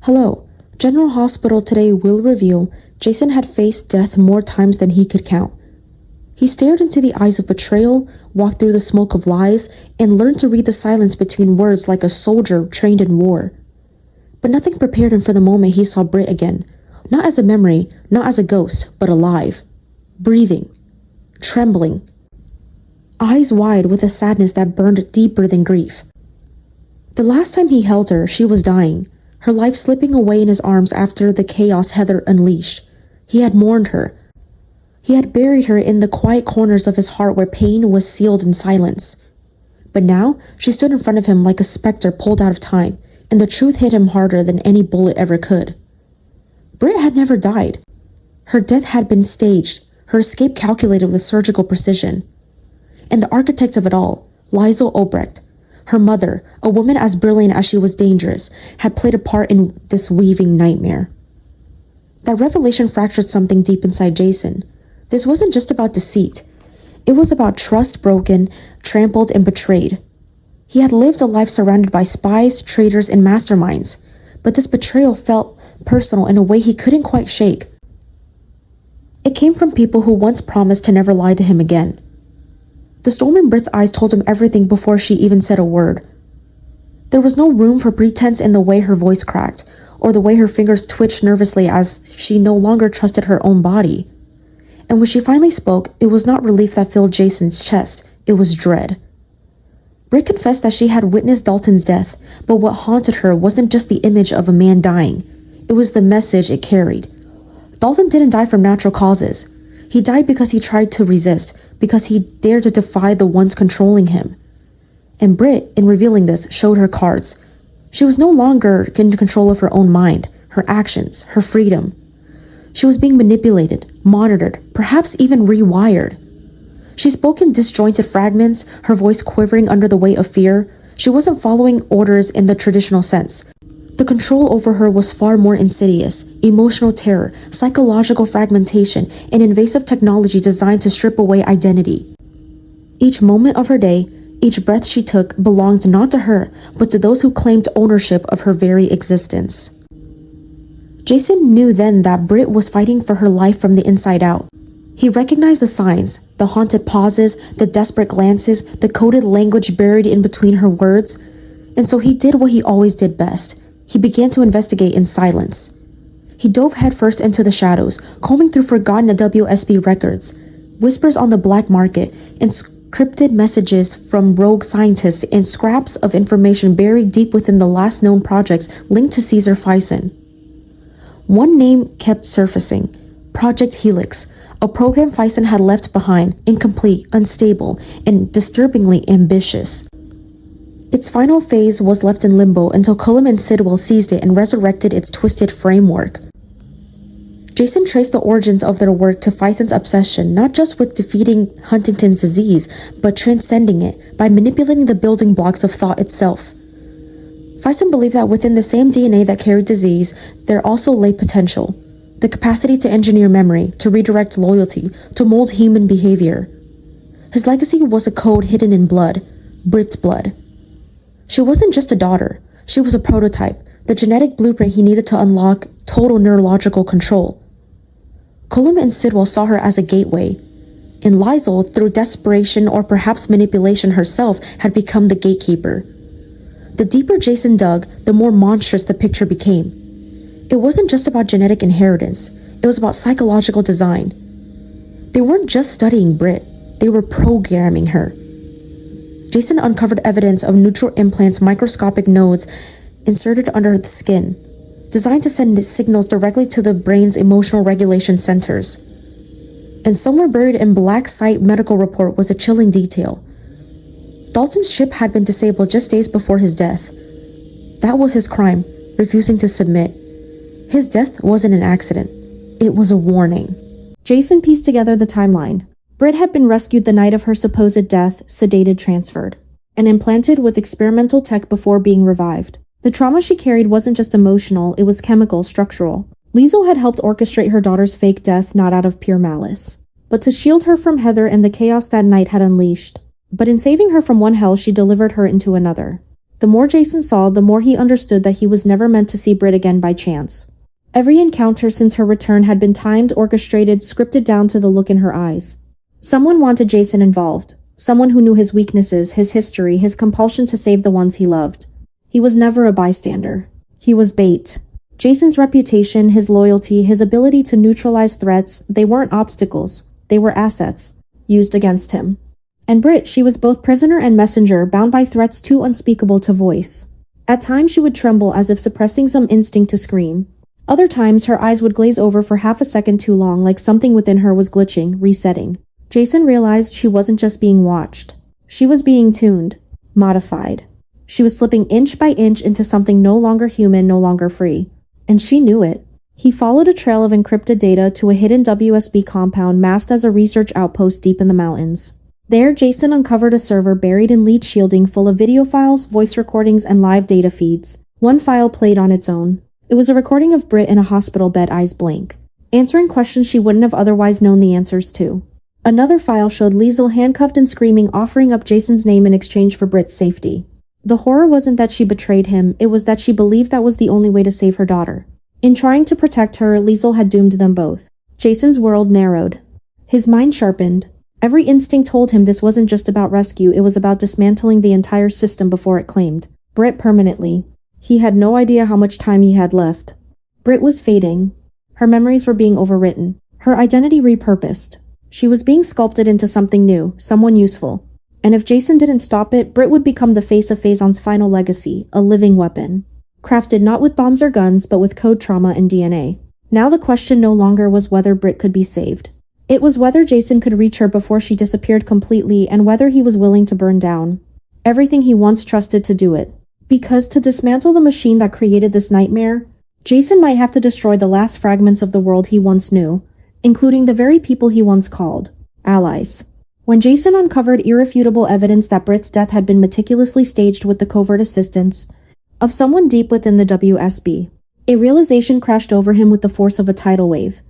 Hello. General Hospital today will reveal Jason had faced death more times than he could count. He stared into the eyes of betrayal, walked through the smoke of lies, and learned to read the silence between words like a soldier trained in war. But nothing prepared him for the moment he saw Britt again. Not as a memory, not as a ghost, but alive. Breathing. Trembling. Eyes wide with a sadness that burned deeper than grief. The last time he held her, she was dying, her life slipping away in his arms after the chaos Heather unleashed. He had mourned her. He had buried her in the quiet corners of his heart where pain was sealed in silence. But now, she stood in front of him like a specter pulled out of time, and the truth hit him harder than any bullet ever could. Britt had never died. Her death had been staged, her escape calculated with surgical precision. And the architect of it all, Liesl Obrecht, her mother, a woman as brilliant as she was dangerous, had played a part in this weaving nightmare. That revelation fractured something deep inside Jason. This wasn't just about deceit. It was about trust broken, trampled, and betrayed. He had lived a life surrounded by spies, traitors, and masterminds, but this betrayal felt personal in a way he couldn't quite shake. It came from people who once promised to never lie to him again. The storm in Britt's eyes told him everything before she even said a word. There was no room for pretense in the way her voice cracked, or the way her fingers twitched nervously as she no longer trusted her own body. And when she finally spoke, it was not relief that filled Jason's chest, it was dread. Britt confessed that she had witnessed Dalton's death, but what haunted her wasn't just the image of a man dying. It was the message it carried. Dalton didn't die from natural causes. He died because he tried to resist, because he dared to defy the ones controlling him. And Britt, in revealing this, showed her cards. She was no longer in control of her own mind, her actions, her freedom. She was being manipulated, monitored, perhaps even rewired. She spoke in disjointed fragments, her voice quivering under the weight of fear. She wasn't following orders in the traditional sense. The control over her was far more insidious: emotional terror, psychological fragmentation, and invasive technology designed to strip away identity. Each moment of her day, each breath she took belonged not to her, but to those who claimed ownership of her very existence. Jason knew then that Britt was fighting for her life from the inside out. He recognized the signs, the haunted pauses, the desperate glances, the coded language buried in between her words, and so he did what he always did best. He began to investigate in silence. He dove headfirst into the shadows, combing through forgotten WSB records, whispers on the black market, encrypted messages from rogue scientists, and scraps of information buried deep within the last known projects linked to Caesar Fison. One name kept surfacing: Project Helix, a program Fison had left behind, incomplete, unstable, and disturbingly ambitious. Its final phase was left in limbo until Cullum and Sidwell seized it and resurrected its twisted framework. Jason traced the origins of their work to Fison's obsession, not just with defeating Huntington's disease, but transcending it by manipulating the building blocks of thought itself. Fison believed that within the same DNA that carried disease, there also lay potential: the capacity to engineer memory, to redirect loyalty, to mold human behavior. His legacy was a code hidden in blood, Britt's blood. She wasn't just a daughter, she was a prototype, the genetic blueprint he needed to unlock total neurological control. Cullum and Sidwell saw her as a gateway, and Liesl, through desperation or perhaps manipulation herself, had become the gatekeeper. The deeper Jason dug, the more monstrous the picture became. It wasn't just about genetic inheritance, it was about psychological design. They weren't just studying Britt, they were programming her. Jason uncovered evidence of neutral implants, microscopic nodes inserted under the skin, designed to send signals directly to the brain's emotional regulation centers. And somewhere buried in Black Site medical report was a chilling detail. Dalton's chip had been disabled just days before his death. That was his crime, refusing to submit. His death wasn't an accident. It was a warning. Jason pieced together the timeline. Britt had been rescued the night of her supposed death, sedated, transferred, and implanted with experimental tech before being revived. The trauma she carried wasn't just emotional, it was chemical, structural. Liesl had helped orchestrate her daughter's fake death not out of pure malice, but to shield her from Heather and the chaos that night had unleashed. But in saving her from one hell, she delivered her into another. The more Jason saw, the more he understood that he was never meant to see Britt again by chance. Every encounter since her return had been timed, orchestrated, scripted down to the look in her eyes. Someone wanted Jason involved. Someone who knew his weaknesses, his history, his compulsion to save the ones he loved. He was never a bystander. He was bait. Jason's reputation, his loyalty, his ability to neutralize threats, they weren't obstacles. They were assets, used against him. And Britt, she was both prisoner and messenger, bound by threats too unspeakable to voice. At times she would tremble as if suppressing some instinct to scream. Other times her eyes would glaze over for half a second too long, like something within her was glitching, resetting. Jason realized she wasn't just being watched. She was being tuned, modified. She was slipping inch by inch into something no longer human, no longer free. And she knew it. He followed a trail of encrypted data to a hidden WSB compound masked as a research outpost deep in the mountains. There, Jason uncovered a server buried in lead shielding full of video files, voice recordings, and live data feeds. One file played on its own. It was a recording of Britt in a hospital bed, eyes blank, answering questions she wouldn't have otherwise known the answers to. Another file showed Liesl handcuffed and screaming, offering up Jason's name in exchange for Britt's safety. The horror wasn't that she betrayed him, it was that she believed that was the only way to save her daughter. In trying to protect her, Liesl had doomed them both. Jason's world narrowed. His mind sharpened. Every instinct told him this wasn't just about rescue, it was about dismantling the entire system before it claimed Britt permanently. He had no idea how much time he had left. Britt was fading. Her memories were being overwritten. Her identity repurposed. She was being sculpted into something new, someone useful. And if Jason didn't stop it, Britt would become the face of Faison's final legacy, a living weapon. Crafted not with bombs or guns, but with code, trauma, and DNA. Now the question no longer was whether Britt could be saved. It was whether Jason could reach her before she disappeared completely, and whether he was willing to burn down everything he once trusted to do it. Because to dismantle the machine that created this nightmare, Jason might have to destroy the last fragments of the world he once knew, including the very people he once called allies. When Jason uncovered irrefutable evidence that Britt's death had been meticulously staged with the covert assistance of someone deep within the WSB, a realization crashed over him with the force of a tidal wave.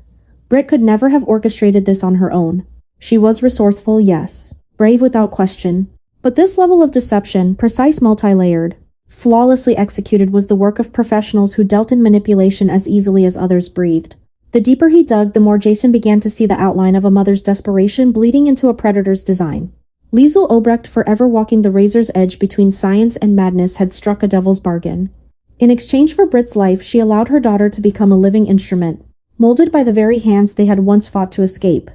Britt could never have orchestrated this on her own. She was resourceful, yes, brave without question, but this level of deception, precise, multi-layered, flawlessly executed, was the work of professionals who dealt in manipulation as easily as others breathed. The deeper he dug, the more Jason began to see the outline of a mother's desperation bleeding into a predator's design. Liesl Obrecht, forever walking the razor's edge between science and madness, had struck a devil's bargain. In exchange for Britt's life, she allowed her daughter to become a living instrument, molded by the very hands they had once fought to escape.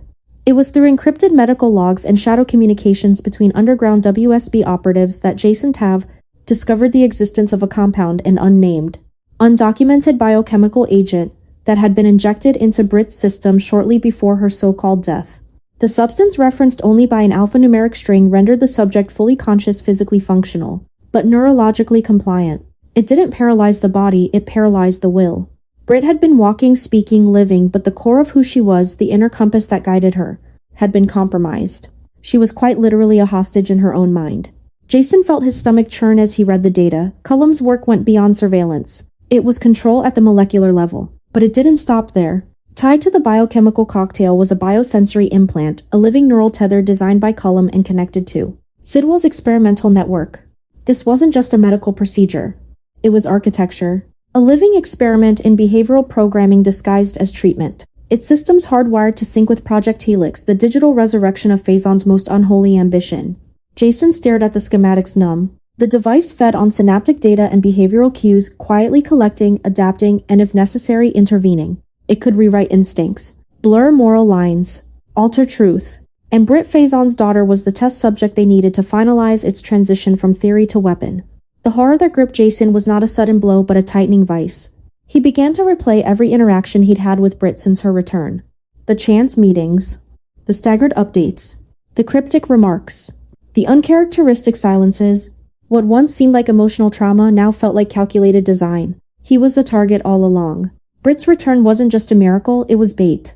It was through encrypted medical logs and shadow communications between underground WSB operatives that Jason Tav discovered the existence of a compound, an unnamed, undocumented biochemical agent that had been injected into Britt's system shortly before her so-called death. The substance, referenced only by an alphanumeric string, rendered the subject fully conscious, physically functional, but neurologically compliant. It didn't paralyze the body, it paralyzed the will. Britt had been walking, speaking, living, but the core of who she was, the inner compass that guided her, had been compromised. She was quite literally a hostage in her own mind. Jason felt his stomach churn as he read the data. Cullum's work went beyond surveillance. It was control at the molecular level. But it didn't stop there. Tied to the biochemical cocktail was a biosensory implant, a living neural tether designed by Cullum and connected to Sidwell's experimental network. This wasn't just a medical procedure. It was architecture. A living experiment in behavioral programming disguised as treatment. Its systems hardwired to sync with Project Helix, the digital resurrection of Faison's most unholy ambition. Jason stared at the schematics, numb. The device fed on synaptic data and behavioral cues, quietly collecting, adapting, and if necessary, intervening. It could rewrite instincts, blur moral lines, alter truth. And Britt, Faison's daughter, was the test subject they needed to finalize its transition from theory to weapon. The horror that gripped Jason was not a sudden blow but a tightening vice. He began to replay every interaction he'd had with Britt since her return. The chance meetings, the staggered updates, the cryptic remarks, the uncharacteristic silences. What once seemed like emotional trauma now felt like calculated design. He was the target all along. Britt's return wasn't just a miracle, it was bait.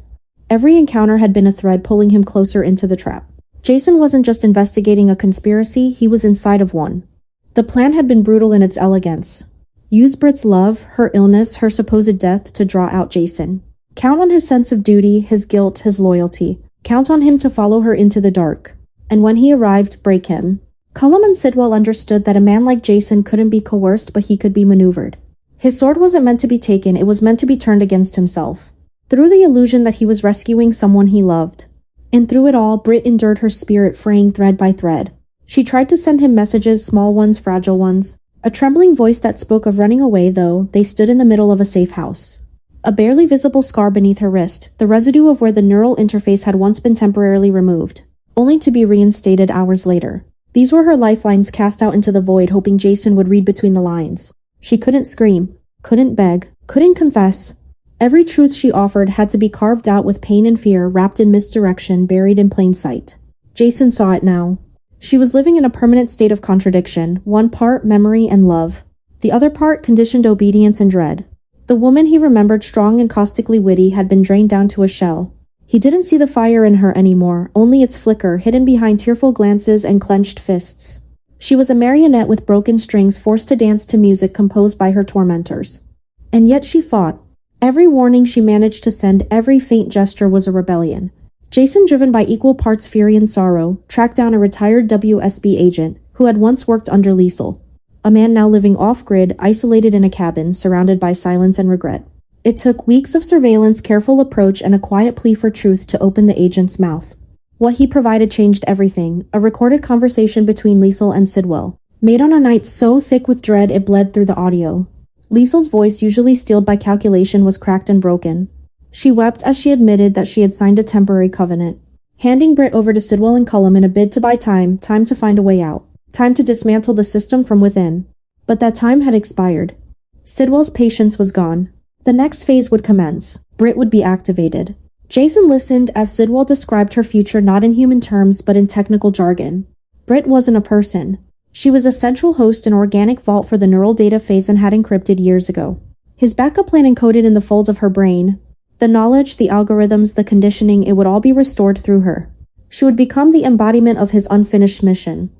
Every encounter had been a thread pulling him closer into the trap. Jason wasn't just investigating a conspiracy, he was inside of one. The plan had been brutal in its elegance. Use Britt's love, her illness, her supposed death to draw out Jason. Count on his sense of duty, his guilt, his loyalty. Count on him to follow her into the dark. And when he arrived, break him. Cullum and Sidwell understood that a man like Jason couldn't be coerced, but he could be maneuvered. His sword wasn't meant to be taken, it was meant to be turned against himself. Through the illusion that he was rescuing someone he loved. And through it all, Britt endured her spirit, fraying thread by thread. She tried to send him messages, small ones, fragile ones. A trembling voice that spoke of running away, though they stood in the middle of a safe house. A barely visible scar beneath her wrist, the residue of where the neural interface had once been temporarily removed, only to be reinstated hours later. These were her lifelines cast out into the void, hoping Jason would read between the lines. She couldn't scream, couldn't beg, couldn't confess. Every truth she offered had to be carved out with pain and fear, wrapped in misdirection, buried in plain sight. Jason saw it now. She was living in a permanent state of contradiction, one part memory and love, the other part conditioned obedience and dread. The woman he remembered, strong and caustically witty, had been drained down to a shell. He didn't see the fire in her anymore, only its flicker, hidden behind tearful glances and clenched fists. She was a marionette with broken strings, forced to dance to music composed by her tormentors. And yet she fought. Every warning she managed to send, every faint gesture was a rebellion. Jason, driven by equal parts fury and sorrow, tracked down a retired WSB agent who had once worked under Liesel. A man now living off-grid, isolated in a cabin, surrounded by silence and regret. It took weeks of surveillance, careful approach, and a quiet plea for truth to open the agent's mouth. What he provided changed everything, a recorded conversation between Liesel and Sidwell, made on a night so thick with dread it bled through the audio. Liesel's voice, usually steeled by calculation, was cracked and broken. She wept as she admitted that she had signed a temporary covenant, handing Britt over to Sidwell and Cullum in a bid to buy time to find a way out. Time to dismantle the system from within. But that time had expired. Sidwell's patience was gone. The next phase would commence. Britt would be activated. Jason listened as Sidwell described her future not in human terms but in technical jargon. Britt wasn't a person. She was a central host, an organic vault for the neural data Faison had encrypted years ago. His backup plan encoded in the folds of her brain. The knowledge, the algorithms, the conditioning, it would all be restored through her. She would become the embodiment of his unfinished mission.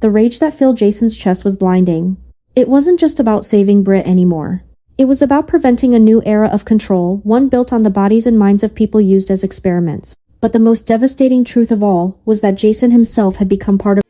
The rage that filled Jason's chest was blinding. It wasn't just about saving Britt anymore. It was about preventing a new era of control, one built on the bodies and minds of people used as experiments. But the most devastating truth of all was that Jason himself had become part of